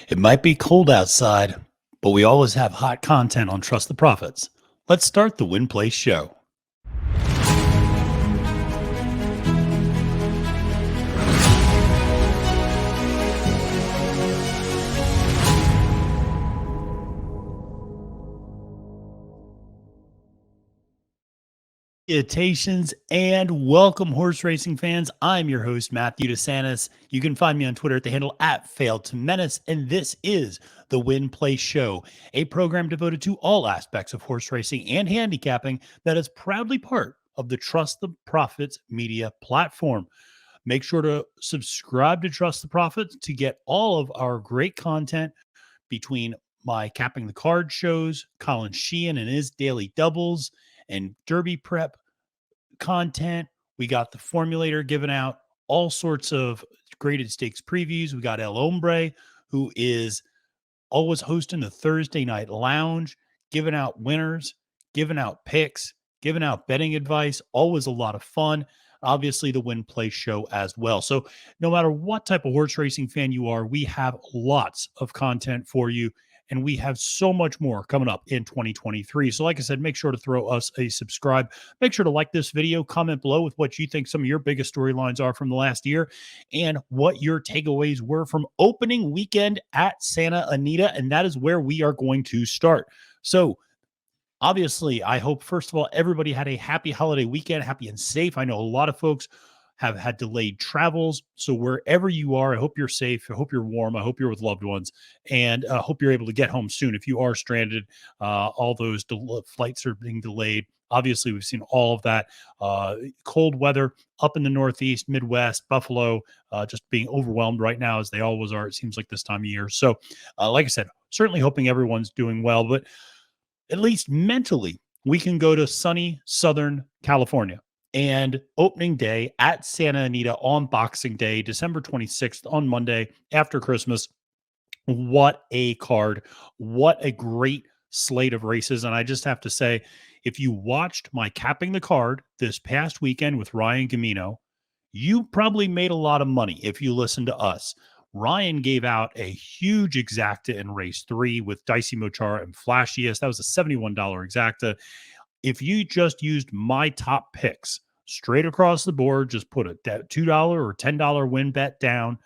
It might be cold outside, but we always have hot content on Trust the Profits. Let's start the Win Place show. Salutations and welcome, horse racing fans. I'm your host, Matthew DeSantis. You can find me on Twitter at the handle at Fail to Menace, and this is the Win Place Show, a program devoted to all aspects of horse racing and handicapping that is proudly part of the Trust the Profits media platform. Make sure to subscribe to Trust the Profits to get all of our great content between my Capping the Card shows, Colin Sheehan and his daily doubles, and Derby prep content. We got the formulator given out, all sorts of graded stakes previews. We got El Hombre, who is always hosting the Thursday night lounge, giving out winners, giving out picks, giving out betting advice. Always a lot of fun. Obviously, the Win Play show as well. So, no matter what type of horse racing fan you are, we have lots of content for you. And we have so much more coming up in 2023. So, like I said, make sure to throw us a subscribe. Make sure to like this video, comment below with what you think some of your biggest storylines are from the last year and what your takeaways were from opening weekend at Santa Anita. And that is where we are going to start. So, obviously, I hope, first of all, everybody had a happy holiday weekend, happy and safe. I know a lot of folks have had delayed travels. So wherever you are, I hope you're safe. I hope you're warm. I hope you're with loved ones, and I hope you're able to get home soon. If you are stranded, all those flights are being delayed. Obviously, we've seen all of that. Cold weather up in the Northeast, Midwest, Buffalo, just being overwhelmed right now, as they always are, it seems like this time of year. So, like I said, certainly hoping everyone's doing well, but at least mentally, we can go to sunny Southern California. And opening day at Santa Anita on Boxing Day, December 26th, on Monday after Christmas. What a card. What a great slate of races. And I just have to say, if you watched my Capping the Card this past weekend with Ryan Gamino, you probably made a lot of money if you listened to us. Ryan gave out a huge exacta in race 3 with Dicey Mochara and Flashiest. That was a $71 exacta. If you just used my top picks straight across the board, just put a $2 or $10 win bet down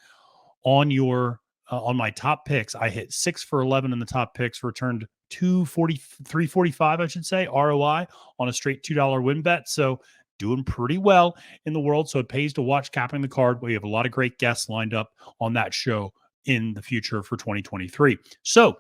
on your on my top picks. I hit 6 for 11 in the top picks, returned 345, I should say, ROI on a straight $2 win bet. So doing pretty well in the world. So it pays to watch Capping the Card. We have a lot of great guests lined up on that show in the future for 2023. So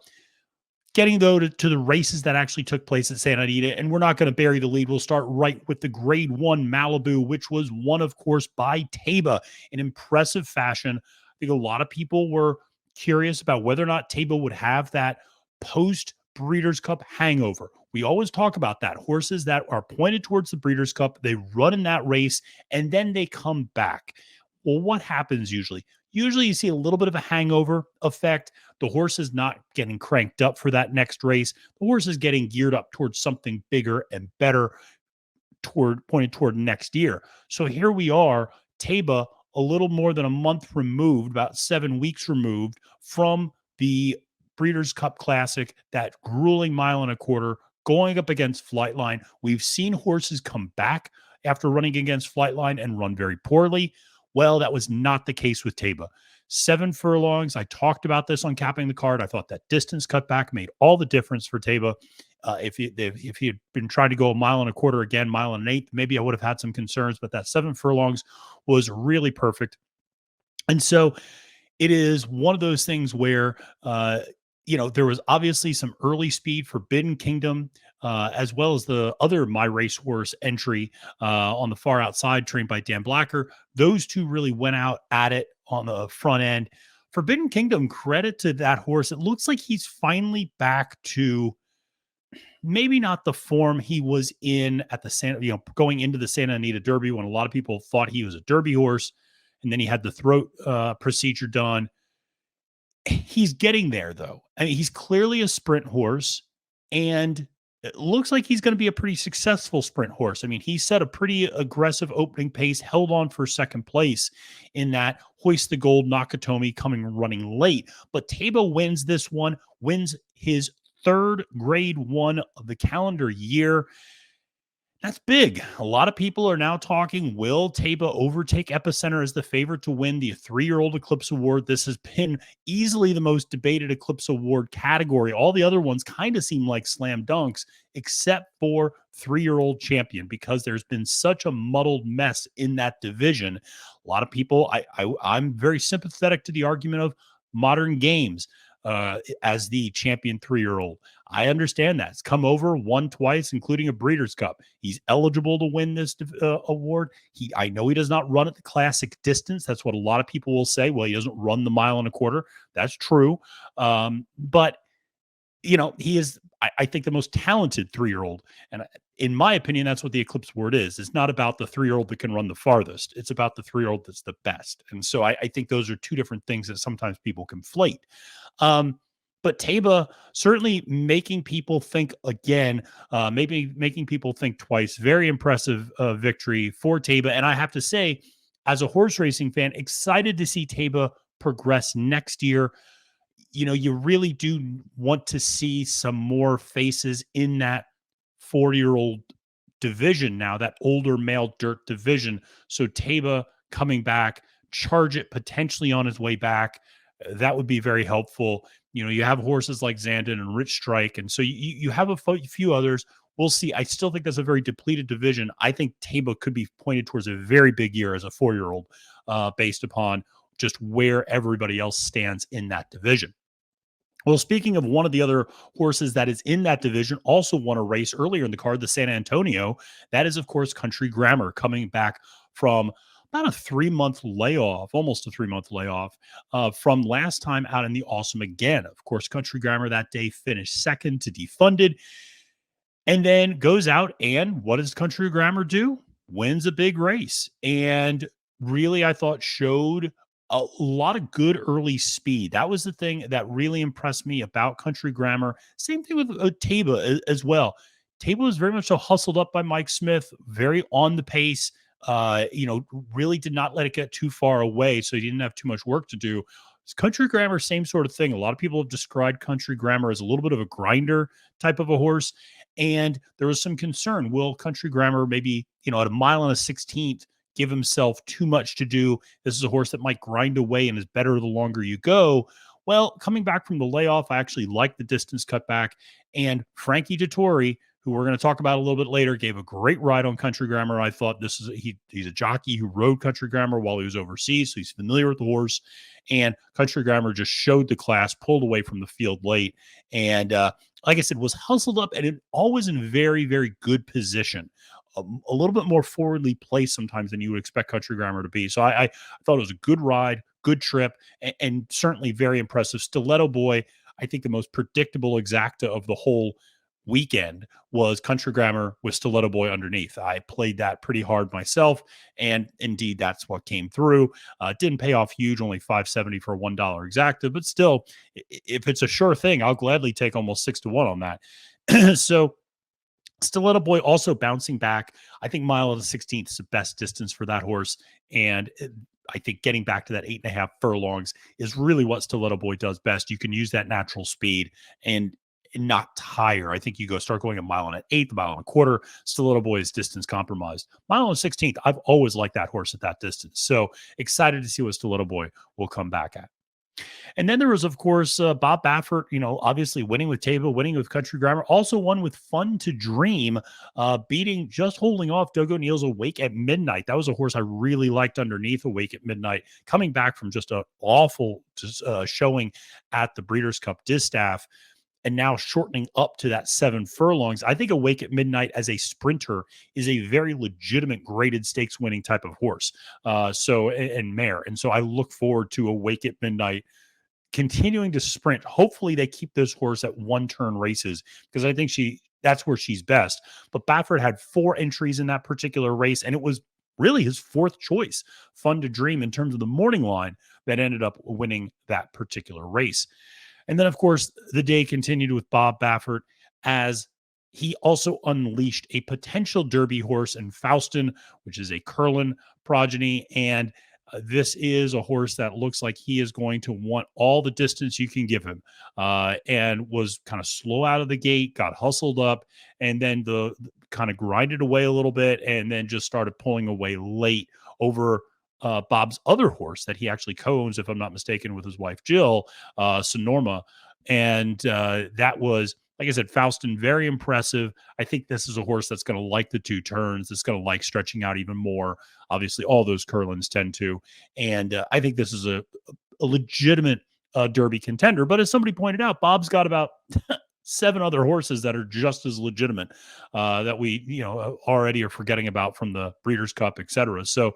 getting though to the races that actually took place at Santa Anita, and we're not going to bury the lead. We'll start right with the Grade 1 Malibu, which was won, of course, by Taiba in impressive fashion. I think a lot of people were curious about whether or not Taiba would have that post Breeders' Cup hangover. We always talk about that. Horses that are pointed towards the Breeders' Cup, they run in that race, and then they come back. Well, what happens usually? Usually you see a little bit of a hangover effect. The horse is not getting cranked up for that next race. The horse is getting geared up towards something bigger and better, pointed toward next year. So here we are, Taiba, a little more than a month removed, about 7 weeks removed from the Breeders' Cup Classic, that grueling 1.25 miles, going up against Flightline. We've seen horses come back after running against Flightline and run very poorly. Well, that was not the case with Taiba. 7 furlongs. I talked about this on Capping the Card. I thought that distance cut back made all the difference for Taiba. If he had been trying to go 1.25 miles again, 1.1 miles, maybe I would have had some concerns, but that 7 furlongs was really perfect. And so it is one of those things where, there was obviously some early speed for Forbidden Kingdom, as well as the other My Racehorse entry on the far outside, trained by Dan Blacker. Those two really went out at it on the front end. Forbidden Kingdom, credit to that horse. It looks like he's finally back to maybe not the form he was in at the going into the Santa Anita Derby, when a lot of people thought he was a Derby horse, and then he had the throat procedure done. He's getting there, though. I mean, he's clearly a sprint horse, and it looks like he's going to be a pretty successful sprint horse. I mean, he set a pretty aggressive opening pace, held on for second place in that Hoist the Gold Nakatomi coming running late. But Taiba wins this one, wins his third grade one of the calendar year. That's big. A lot of people are now talking, will Taiba overtake Epicenter as the favorite to win the 3-year-old Eclipse Award? This has been easily the most debated Eclipse Award category. All the other ones kind of seem like slam dunks, except for 3-year-old champion, because there's been such a muddled mess in that division. A lot of people, I'm very sympathetic to the argument of Modern Games as the champion 3-year-old. I understand that. It's come over, won twice, including a Breeders' Cup. He's eligible to win this award. I know he does not run at the classic distance. That's what a lot of people will say. Well, he doesn't run the 1.25 miles. That's true. But, he is, I think, the most talented 3-year-old. And in my opinion, that's what the Eclipse Award is. It's not about the 3-year-old that can run the farthest. It's about the 3-year-old that's the best. And so I think those are two different things that sometimes people conflate. But Taiba certainly making people think again, maybe making people think twice. Very impressive victory for Taiba. And I have to say, as a horse racing fan, excited to see Taiba progress next year. You really do want to see some more faces in that 40-year-old division now, that older male dirt division. So Taiba coming back, charge it potentially on his way back. That would be very helpful. You have horses like Zandon and Rich Strike. And so you have a few others. We'll see. I still think that's a very depleted division. I think Taiba could be pointed towards a very big year as a 4-year-old based upon just where everybody else stands in that division. Well, speaking of one of the other horses that is in that division, also won a race earlier in the card, the San Antonio. That is, of course, Country Grammar coming back from about a 3-month layoff, almost a 3-month layoff from last time out in the Awesome Again. Of course, Country Grammar that day finished second to Defunded and then goes out and what does Country Grammar do? Wins a big race and really, I thought, showed a lot of good early speed. That was the thing that really impressed me about Country Grammar. Same thing with Taiba as well. Taiba was very much so hustled up by Mike Smith, very on the pace, really did not let it get too far away, so he didn't have too much work to do. Country Grammar, same sort of thing. A lot of people have described Country Grammar as a little bit of a grinder type of a horse, and there was some concern. Will Country Grammar maybe, at 1.16 miles, give himself too much to do? This is a horse that might grind away and is better the longer you go. Well, coming back from the layoff, I actually like the distance cutback. And Frankie Tutori, who we're going to talk about a little bit later, gave a great ride on Country Grammar. I thought he's a jockey who rode Country Grammar while he was overseas, so he's familiar with the horse. And Country Grammar just showed the class, pulled away from the field late, and like I said, was hustled up and always in very, very good position. A little bit more forwardly placed sometimes than you would expect Country Grammar to be. So I thought it was a good ride, good trip, and certainly very impressive. Stiletto Boy, I think the most predictable exacta of the whole weekend was Country Grammar with Stiletto Boy underneath. I played that pretty hard myself, and indeed that's what came through. Didn't pay off huge, only $5.70 for a $1 exacta, but still, if it's a sure thing, I'll gladly take almost 6-1 on that. So Stiletto Boy also bouncing back. I think 1.16 is the best distance for that horse. And I think getting back to that 8.5 furlongs is really what Stiletto Boy does best. You can use that natural speed and not tire. I think you start going 1.1 miles, 1.1 miles. Stiletto Boy is distance compromised. 1.16, I've always liked that horse at that distance. So excited to see what Stiletto Boy will come back at. And then there was, of course, Bob Baffert, obviously winning with Taiba, winning with Country Grammar, also won with Fun to Dream, holding off Doug O'Neill's Awake at Midnight. That was a horse I really liked underneath Awake at Midnight, coming back from just an awful showing at the Breeders' Cup Distaff, and now shortening up to that 7 furlongs. I think Awake at Midnight as a sprinter is a very legitimate graded stakes winning type of horse. And mare. And so I look forward to Awake at Midnight continuing to sprint. Hopefully they keep this horse at 1-turn races, because I think that's where she's best. But Baffert had 4 entries in that particular race, and it was really his 4th choice, Fun to Dream, in terms of the morning line, that ended up winning that particular race. And then, of course, the day continued with Bob Baffert as He also unleashed a potential Derby horse in Faustin, which is a Curlin progeny. And this is a horse that looks like he is going to want all the distance you can give him, and was kind of slow out of the gate, got hustled up, and then the kind of grinded away a little bit, and then just started pulling away late over Bob's other horse that he actually co-owns, if I'm not mistaken, with his wife Jill, Sonorma. And that was, like I said, Faustin, very impressive. I think this is a horse that's going to like the two turns. It's going to like stretching out even more. Obviously, all those Curlins tend to. And I think this is a legitimate Derby contender. But as somebody pointed out, Bob's got about 7 other horses that are just as legitimate, that we, already are forgetting about from the Breeders' Cup, et cetera. So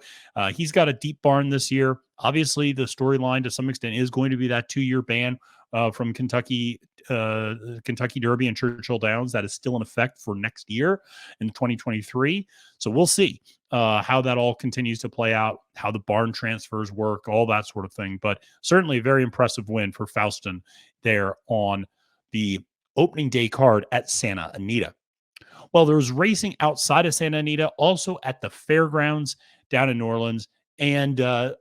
he's got a deep barn this year. Obviously, the storyline to some extent is going to be that 2-year ban from Kentucky Derby and Churchill Downs that is still in effect for next year in 2023. So we'll see how that all continues to play out, how the barn transfers work, all that sort of thing. But certainly a very impressive win for Faustin there on the opening day card at Santa Anita. Well, there was racing outside of Santa Anita, also at the fairgrounds down in New Orleans. And I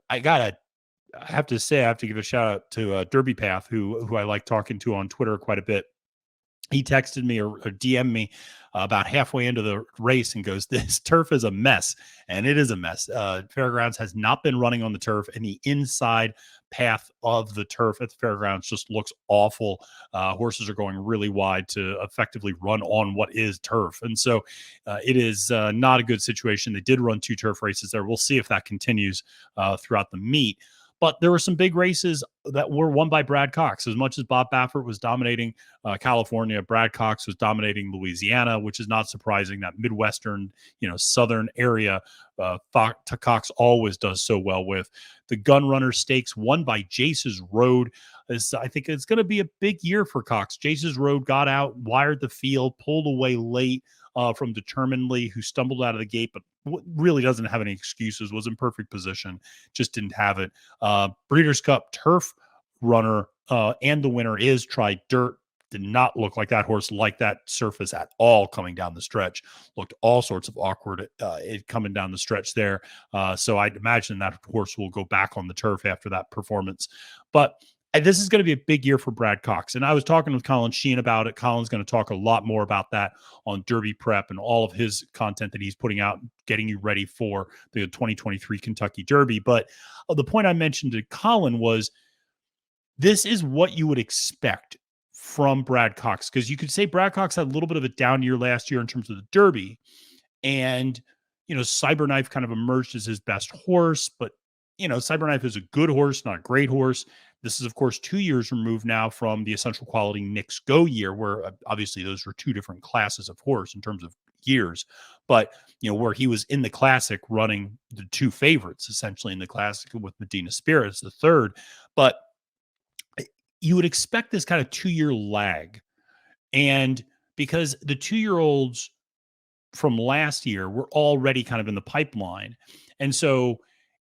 have to say, I have to give a shout out to Derby Path, who I like talking to on Twitter quite a bit. He texted me or DM'd me about halfway into the race and goes, "This turf is a mess," and it is a mess. Fairgrounds has not been running on the turf, and the inside path of the turf at the fairgrounds just looks awful. Horses are going really wide to effectively run on what is turf, and so it is not a good situation. They did run 2 turf races there. We'll see if that continues throughout the meet. But there were some big races that were won by Brad Cox. As much as Bob Baffert was dominating California, Brad Cox was dominating Louisiana, which is not surprising. That Midwestern, Southern area, Cox always does so well with. The Gun Runner Stakes won by Jace's Road. I think it's going to be a big year for Cox. Jace's Road got out, wired the field, pulled away late from Determinedly, who stumbled out of the gate, but really doesn't have any excuses, was in perfect position, just didn't have it. Breeders' Cup Turf Runner, and the winner is Try Dirt. Did not look like that horse liked that surface at all coming down the stretch. Looked all sorts of awkward coming down the stretch there. So I'd imagine that horse will go back on the turf after that performance. But this is going to be a big year for Brad Cox. And I was talking with Colin Sheehan about it. Colin's going to talk a lot more about that on Derby Prep and all of his content that he's putting out, getting you ready for the 2023 Kentucky Derby. But the point I mentioned to Colin was this is what you would expect from Brad Cox, because you could say Brad Cox had a little bit of a down year last year in terms of the Derby. And, Cyberknife kind of emerged as his best horse, but Cyberknife is a good horse, not a great horse. This is, of course, 2 years removed now from the Essential Quality Knicks Go year, where obviously those were 2 different classes of horse in terms of years. But, where he was in the Classic running the 2 favorites, essentially in the Classic with Medina Spirits, the third. But you would expect this kind of 2-year lag. And because the 2-year-olds from last year were already kind of in the pipeline. And so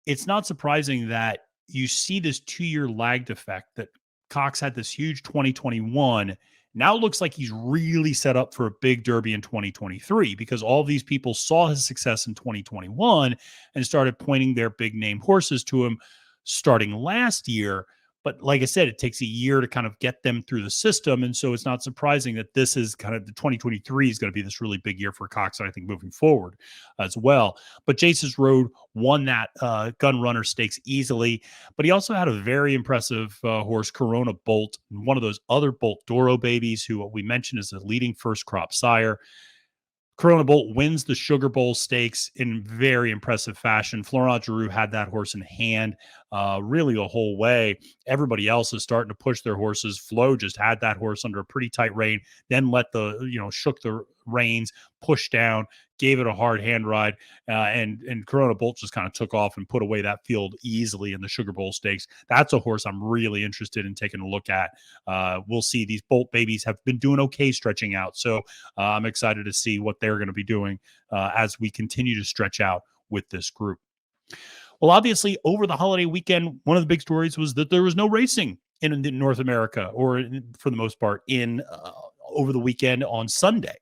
it's not surprising that you see this 2-year lagged effect, that Cox had this huge 2021. Now it looks like he's really set up for a big Derby in 2023, because all these people saw his success in 2021 and started pointing their big name horses to him starting last year. But like I said, it takes a year to kind of get them through the system. And so it's not surprising that this is kind of the 2023 is going to be this really big year for Cox, I think, moving forward as well. But Jace's Road won that Gun Runner Stakes easily. But he also had a very impressive horse, Corona Bolt, one of those other Bolt Doro babies, who what we mentioned is a leading first crop sire. Corona Bolt wins the Sugar Bowl Stakes in very impressive fashion. Florent Giroux had that horse in hand really the whole way. Everybody else is starting to push their horses. Flo just had that horse under a pretty tight rein, then shook the reins, pushed down, gave it a hard hand ride, and Corona Bolt just kind of took off and put away that field easily in the Sugar Bowl Stakes. That's a horse I'm really interested in taking a look at. We'll see. These Bolt babies have been doing okay stretching out, so I'm excited to see what they're going to be doing as we continue to stretch out with this group. Well, obviously, over the holiday weekend, one of the big stories was that there was no racing in North America, or for the most part, over the weekend on Sunday.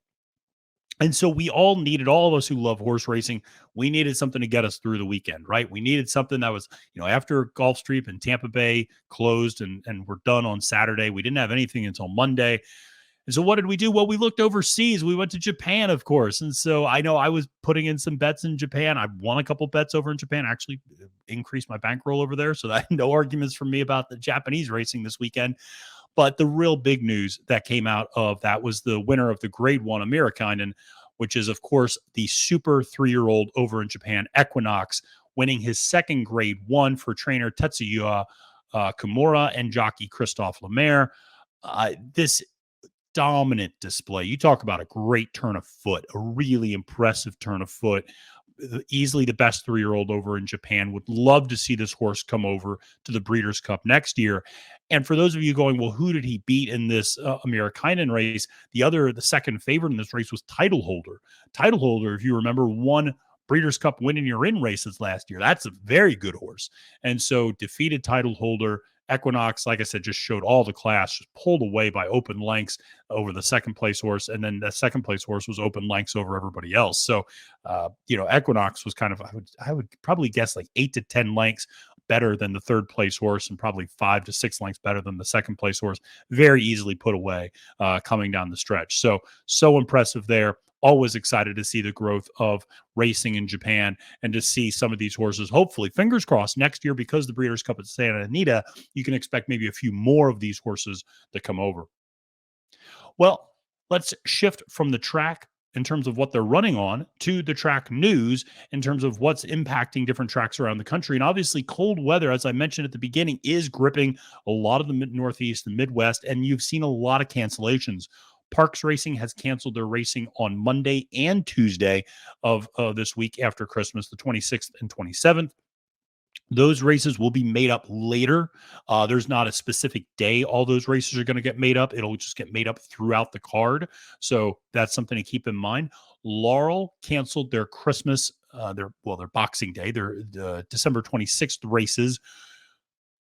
And so we all needed, all of us who love horse racing, we needed something to get us through the weekend, right? We needed something that was, after Gulfstream and Tampa Bay closed and were done on Saturday, we didn't have anything until Monday. And so what did we do? Well, we looked overseas. We went to Japan, of course. And so I know I was putting in some bets in Japan. I won a couple bets over in Japan, actually increased my bankroll over there. So that no arguments from me about the Japanese racing this weekend. But the real big news that came out of that was the winner of the Grade 1 Amerikanen, which is, of course, the super 3-year-old over in Japan, Equinox, winning his second Grade 1 for trainer Tetsuya Kimura and jockey Christophe Lemaire. This dominant display. You talk about a great turn of foot, a really impressive turn of foot. Easily the best 3-year-old over in Japan. Would love to see this horse come over to the Breeders' Cup next year. And for those of you going, well, who did he beat in this Amerikanen race? The second favorite in this race was Title Holder. Title Holder, if you remember, won Breeders' Cup win in your in races last year. That's a very good horse. And so defeated Title Holder. Equinox, like I said, just showed all the class, just pulled away by open lengths over the second place horse. And then the second place horse was open lengths over everybody else. So, Equinox was kind of, I would probably guess like 8 to 10 lengths better than the third place horse and probably 5 to 6 lengths better than the second place horse. Very easily put away coming down the stretch. So impressive there. Always excited to see the growth of racing in Japan and to see some of these horses, hopefully, fingers crossed, next year, because the Breeders' Cup at Santa Anita, you can expect maybe a few more of these horses to come over. Well, let's shift from the track in terms of what they're running on to the track news in terms of what's impacting different tracks around the country. And obviously cold weather, as I mentioned at the beginning, is gripping a lot of the Northeast and Midwest, and you've seen a lot of cancellations. Parks Racing has canceled their racing on Monday and Tuesday of this week after Christmas, the 26th and 27th. Those races will be made up later. There's not a specific day all those races are going to get made up. It'll just get made up throughout the card. So that's something to keep in mind. Laurel canceled their Christmas, their Boxing Day, their December 26th races.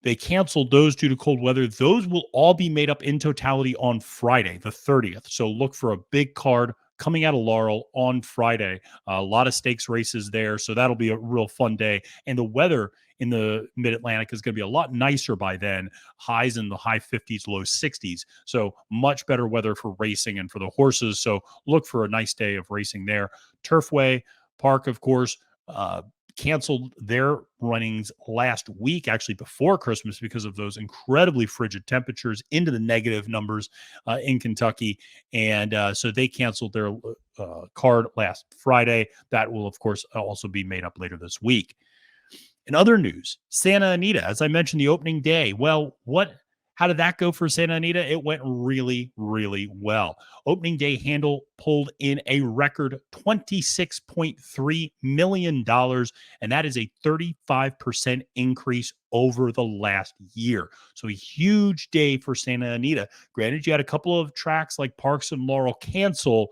They canceled those due to cold weather. Those will all be made up in totality on Friday, the 30th. So look for a big card coming out of Laurel on Friday. A lot of stakes races there. So that'll be a real fun day. And the weather in the Mid-Atlantic is going to be a lot nicer by then. Highs in the high 50s, low 60s. So much better weather for racing and for the horses. So look for a nice day of racing there. Turfway Park, of course, canceled their runnings last week, actually before Christmas, because of those incredibly frigid temperatures into the negative numbers in Kentucky. And so they canceled their card last Friday. That will, of course, also be made up later this week. In other news, Santa Anita, as I mentioned, the opening day. Well, how did that go for Santa Anita? It went really, really well. Opening day handle pulled in a record $26.3 million, and that is a 35% increase over the last year. So a huge day for Santa Anita. Granted, you had a couple of tracks like Parks and Laurel cancel,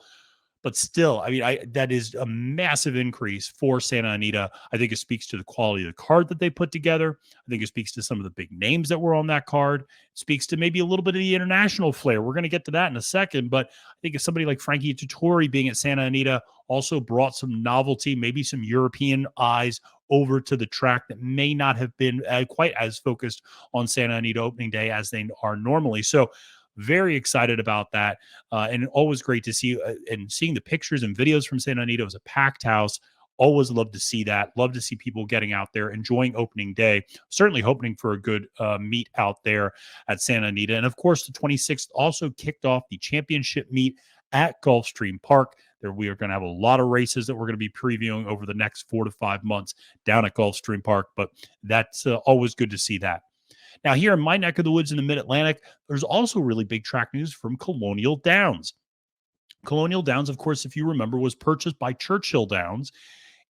but still, I mean, that is a massive increase for Santa Anita. I think it speaks to the quality of the card that they put together. I think it speaks to some of the big names that were on that card. It speaks to maybe a little bit of the international flair. We're going to get to that in a second, but I think if somebody like Frankie Tutori being at Santa Anita also brought some novelty, maybe some European eyes over to the track that may not have been quite as focused on Santa Anita opening day as they are normally. So very excited about that. And always great to see and seeing the pictures and videos from Santa Anita. It was a packed house. Always love to see that. Love to see people getting out there, enjoying opening day. Certainly hoping for a good meet out there at Santa Anita. And of course, the 26th also kicked off the championship meet at Gulfstream Park. There we are going to have a lot of races that we're going to be previewing over the next 4 to 5 months down at Gulfstream Park. But that's always good to see that. Now, here in my neck of the woods in the Mid-Atlantic, there's also really big track news from Colonial Downs. Colonial Downs, of course, if you remember, was purchased by Churchill Downs,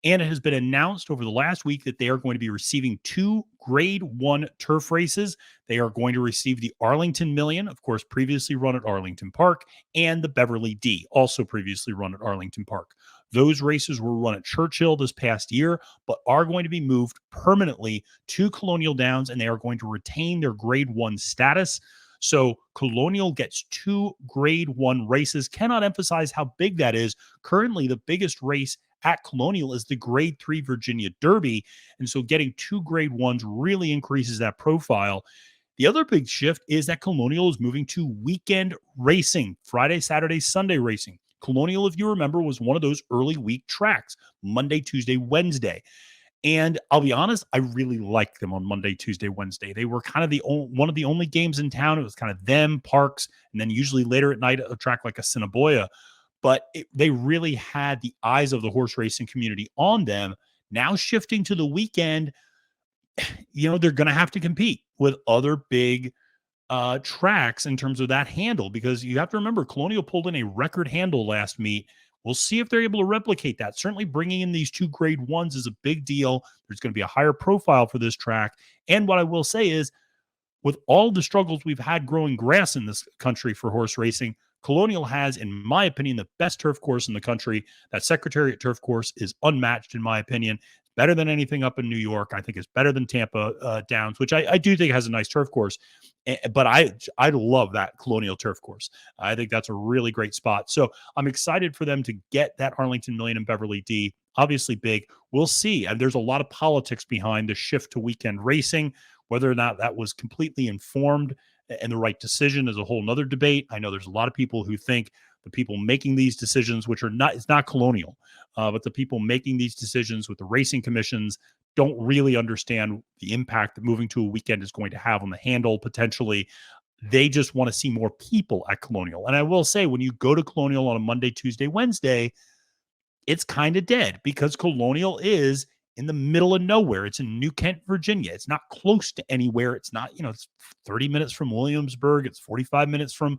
and it has been announced over the last week that they are going to be receiving 2 Grade 1 turf races. They are going to receive the Arlington Million, of course, previously run at Arlington Park, and the Beverly D, also previously run at Arlington Park. Those races were run at Churchill this past year, but are going to be moved permanently to Colonial Downs, and they are going to retain their Grade 1 status. So Colonial gets 2 grade 1 races. Cannot emphasize how big that is. Currently, the biggest race at Colonial is the grade 3 Virginia Derby. And so getting 2 grade 1s really increases that profile. The other big shift is that Colonial is moving to weekend racing, Friday, Saturday, Sunday racing. Colonial, if you remember, was one of those early week tracks, Monday, Tuesday, Wednesday. And I'll be honest, I really liked them on Monday, Tuesday, Wednesday. They were kind of one of the only games in town. It was kind of them, Parks, and then usually later at night, a track like a Cinnaboya. But they really had the eyes of the horse racing community on them. Now shifting to the weekend, they're going to have to compete with other big tracks in terms of that handle, because you have to remember Colonial pulled in a record handle last meet. We'll see if they're able to replicate that. Certainly bringing in these 2 grade 1s is a big deal. There's going to be a higher profile for this track. And what I will say is, with all the struggles we've had growing grass in this country for horse racing, Colonial has, in my opinion, the best turf course in the country. That Secretariat turf course is unmatched, in my opinion. Better than anything up in New York. I think it's better than Tampa Downs, which I do think has a nice turf course. But I love that Colonial turf course. I think that's a really great spot. So I'm excited for them to get that Arlington Million and Beverly D. Obviously big. We'll see. And there's a lot of politics behind the shift to weekend racing. Whether or not that was completely informed and the right decision is a whole nother debate. I know there's a lot of people who think the people making these decisions, which are not, it's not Colonial, but the people making these decisions with the racing commissions don't really understand the impact that moving to a weekend is going to have on the handle potentially. They just want to see more people at Colonial. And I will say, when you go to Colonial on a Monday, Tuesday, Wednesday, it's kind of dead because Colonial is in the middle of nowhere. It's in New Kent, Virginia. It's not close to anywhere. It's not, it's 30 minutes from Williamsburg. It's 45 minutes from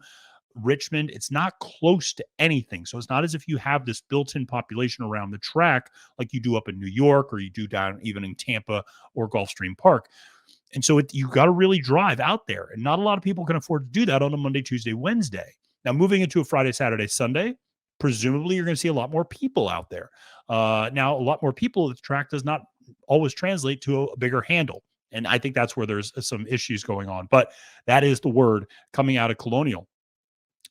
Richmond. It's not close to anything. So it's not as if you have this built-in population around the track like you do up in New York, or you do down even in Tampa or Gulfstream Park. And so you got to really drive out there. And not a lot of people can afford to do that on a Monday, Tuesday, Wednesday. Now, moving into a Friday, Saturday, Sunday, presumably you're going to see a lot more people out there. Now, a lot more people at the track does not always translate to a bigger handle. And I think that's where there's some issues going on. But that is the word coming out of Colonial.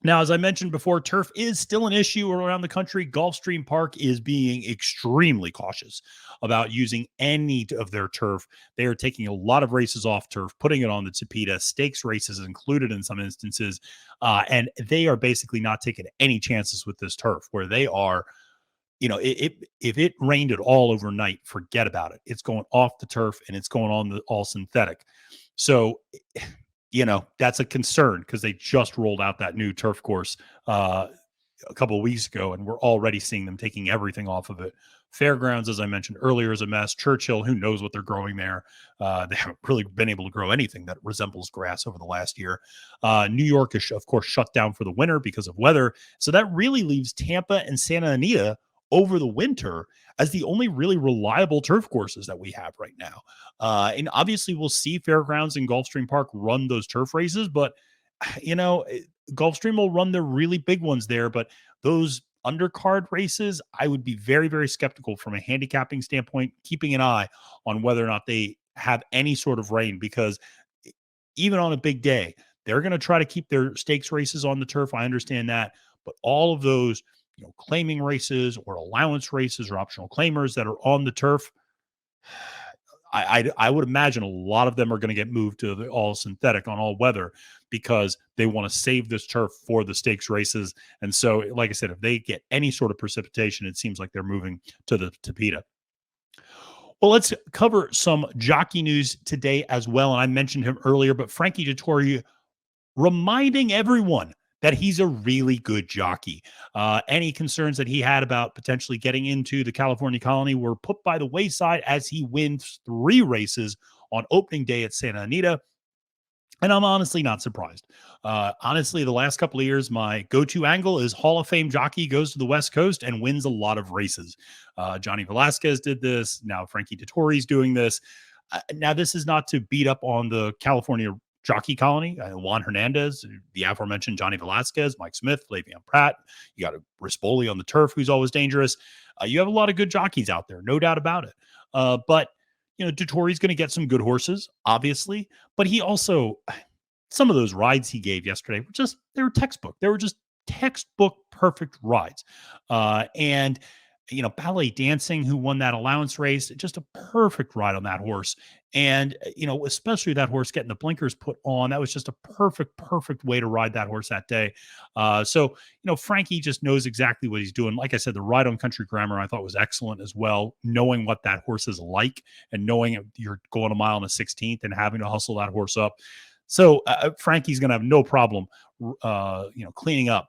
Now, as I mentioned before, turf is still an issue around the country. Gulfstream Park is being extremely cautious about using any of their turf. They are taking a lot of races off turf, putting it on the Tapeta, stakes races included in some instances, and they are basically not taking any chances with this turf, where they are, if it rained at all overnight, forget about it. It's going off the turf and it's going on the all synthetic. So that's a concern, because they just rolled out that new turf course a couple of weeks ago, and we're already seeing them taking everything off of it. Fairgrounds, as I mentioned earlier, is a mess. Churchill, who knows what they're growing there? They haven't really been able to grow anything that resembles grass over the last year. New York is, of course, shut down for the winter because of weather. So that really leaves Tampa and Santa Anita over the winter as the only really reliable turf courses that we have right now. And obviously we'll see Fairgrounds and Gulfstream Park run those turf races, but Gulfstream will run their really big ones there. But those undercard races, I would be very, very skeptical from a handicapping standpoint, keeping an eye on whether or not they have any sort of rain, because even on a big day, they're going to try to keep their stakes races on the turf. I understand that, but all of those claiming races or allowance races or optional claimers that are on the turf, I would imagine a lot of them are going to get moved to the all synthetic on all weather, because they want to save this turf for the stakes races. And so, like I said, if they get any sort of precipitation, it seems like they're moving to the Tapeta. Well, let's cover some jockey news today as well. And I mentioned him earlier, but Frankie Tutori reminding everyone that he's a really good jockey. Any concerns that he had about potentially getting into the California Colony were put by the wayside as he wins 3 races on opening day at Santa Anita. And I'm honestly not surprised. Honestly, the last couple of years, my go-to angle is Hall of Fame jockey goes to the West Coast and wins a lot of races. Johnny Velasquez did this. Now Frankie Tutori's doing this. Now, this is not to beat up on the California jockey colony. Juan Hernandez, the aforementioned Johnny Velasquez, Mike Smith, Flavian Pratt. You got a Rispoli on the turf, who's always dangerous. You have a lot of good jockeys out there, no doubt about it. But Tutori's going to get some good horses, obviously, but he also, some of those rides he gave yesterday were just, they were textbook. They were just textbook perfect rides. And ballet dancing, who won that allowance race, just a perfect ride on that horse. And especially that horse getting the blinkers put on, that was just a perfect way to ride that horse that day. So Frankie just knows exactly what he's doing. Like I said, the ride on Country Grammar I thought was excellent as well, knowing what that horse is like and knowing you're going a mile and a 16th and having to hustle that horse up. So Frankie's going to have no problem, cleaning up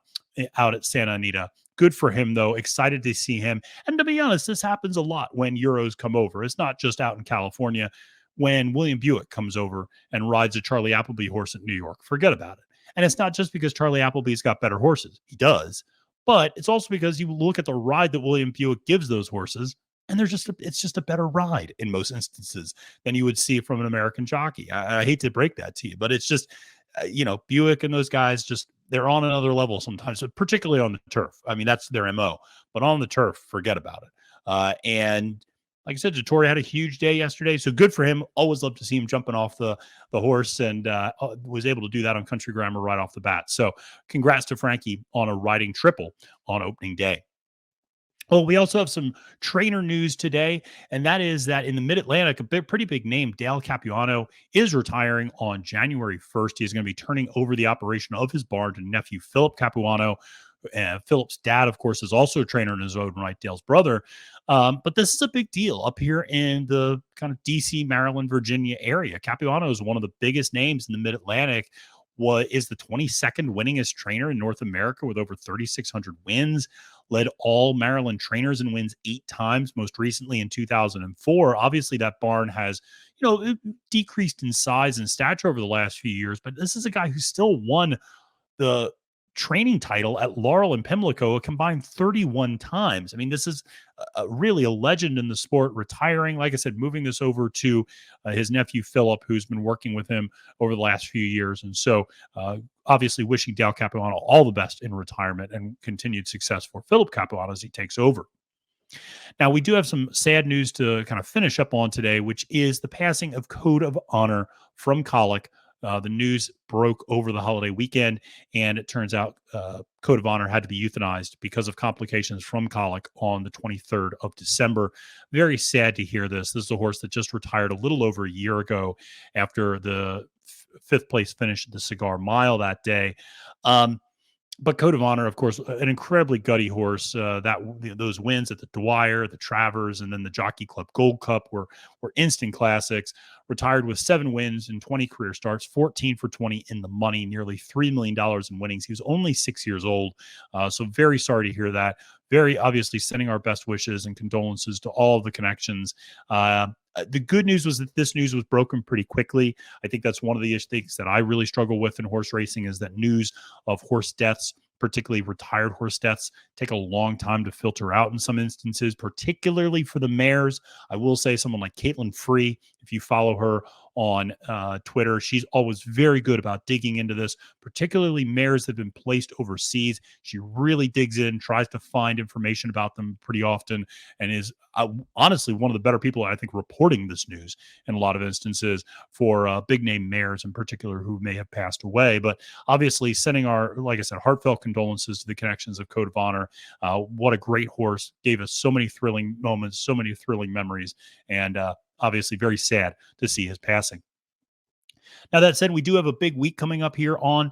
out at Santa Anita. Good for him, though. Excited to see him. And to be honest, this happens a lot when Euros come over. It's not just out in California. When William Buick comes over and rides a Charlie Appleby horse at New York, forget about it. And it's not just because Charlie Appleby's got better horses. He does. But it's also because you look at the ride that William Buick gives those horses, and it's just a better ride in most instances than you would see from an American jockey. I hate to break that to you, but it's just, Buick and those guys, just, they're on another level sometimes, particularly on the turf. I mean, that's their MO, but on the turf, forget about it. And like I said, Tutori had a huge day yesterday, so good for him. Always love to see him jumping off the horse, and was able to do that on Country Grammar right off the bat. So congrats to Frankie on a riding triple on opening day. Well, we also have some trainer news today, and that is that in the Mid-Atlantic, pretty big name, Dale Capuano, is retiring on January 1st. He's going to be turning over the operation of his barn to nephew Philip Capuano. Philip's dad, of course, is also a trainer in his own right, Dale's brother. But this is a big deal up here in the kind of D.C., Maryland, Virginia area. Capuano is one of the biggest names in the Mid-Atlantic. Is the 22nd winningest trainer in North America with over 3,600 wins, led all Maryland trainers in wins 8 times, most recently in 2004. Obviously, that barn has, decreased in size and stature over the last few years, but this is a guy who still won the training title at Laurel and Pimlico a combined 31 times. I mean, this is really a legend in the sport, retiring, like I said, moving this over to his nephew Philip, who's been working with him over the last few years. And so obviously wishing Dale Capuano all the best in retirement and continued success for Philip Capuano as he takes over. Now, we do have some sad news to kind of finish up on today, which is the passing of Code of Honor from Colic. The news broke over the holiday weekend, and it turns out Code of Honor had to be euthanized because of complications from colic on the 23rd of December. Very sad to hear this. This is a horse that just retired a little over a year ago after the fifth place finish at the Cigar Mile that day. But Code of Honor, of course, an incredibly gutty horse. Those wins at the Dwyer, the Travers, and then the Jockey Club Gold Cup were instant classics. Retired with 7 wins and 20 career starts, 14 for 20 in the money, nearly $3 million in winnings. He was only 6 years old. So very sorry to hear that. Very obviously sending our best wishes and condolences to all of the connections. The good news was that this news was broken pretty quickly. I think that's one of the things that I really struggle with in horse racing, is that news of horse deaths, particularly retired horse deaths, take a long time to filter out in some instances, particularly for the mares. I will say someone like Caitlin Free, if you follow her on Twitter, she's always very good about digging into this, particularly mares that have been placed overseas. She really digs in, tries to find information about them pretty often, and is honestly one of the better people, I think, reporting this news in a lot of instances for big name mares in particular who may have passed away. But obviously sending our, like I said, heartfelt condolences to the connections of Code of Honor. What a great horse, gave us so many thrilling moments, so many thrilling memories, and obviously very sad to see his passing. Now, that said, we do have a big week coming up here on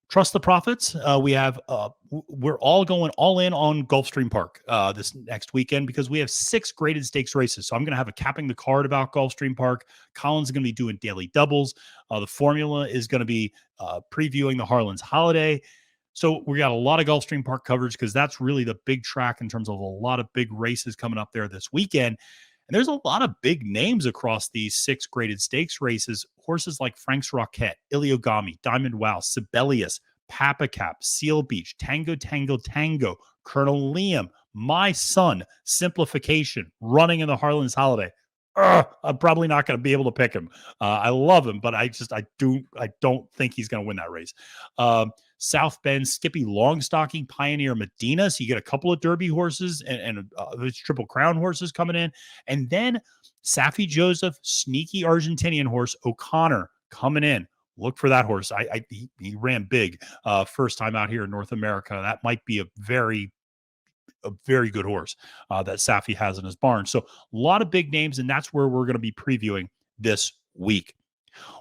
Trust the Profits. We're all going all in on Gulfstream Park this next weekend, because we have 6 graded stakes races. So I'm going to have a capping the card about Gulfstream Park. Colin's going to be doing daily doubles. The formula is going to be previewing the Harlan's Holiday. So we got a lot of Gulfstream Park coverage, because that's really the big track in terms of a lot of big races coming up there this weekend. And there's a lot of big names across these 6 graded stakes races. Horses like Frank's Rocket, Iliogami, Diamond Wow, Sibelius, Papa Cap, Seal Beach, Tango Tango Tango, Colonel Liam, My Son, Simplification, running in the Harlan's Holiday. I'm probably not going to be able to pick him. I love him, but I don't think he's going to win that race. South Bend, Skippy Longstocking, Pioneer Medina. So you get a couple of Derby horses and those Triple Crown horses coming in. And then Safi Joseph, sneaky Argentinian horse O'Connor coming in. look for that horse. He ran big first time out here in North America. That might be a very good horse that Safi has in his barn. So a lot of big names, and that's where we're going to be previewing this week.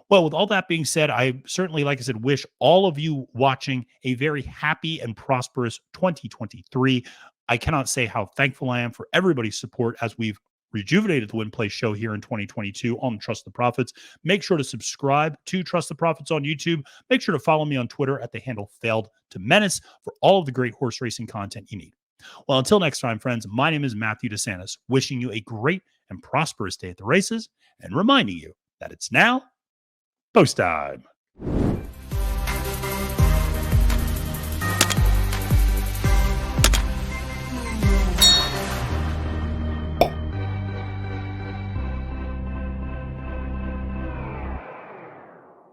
Well, with all that being said, I certainly, like I said, wish all of you watching a very happy and prosperous 2023. I cannot say how thankful I am for everybody's support as we've rejuvenated the Win Play show here in 2022 on Trust the Profits. Make sure to subscribe to Trust the Profits on YouTube. Make sure to follow me on Twitter at the handle Failed to Menace for all of the great horse racing content you need. Well, until next time, friends, my name is Matthew DeSantis, wishing you a great and prosperous day at the races and reminding you that it's now post time.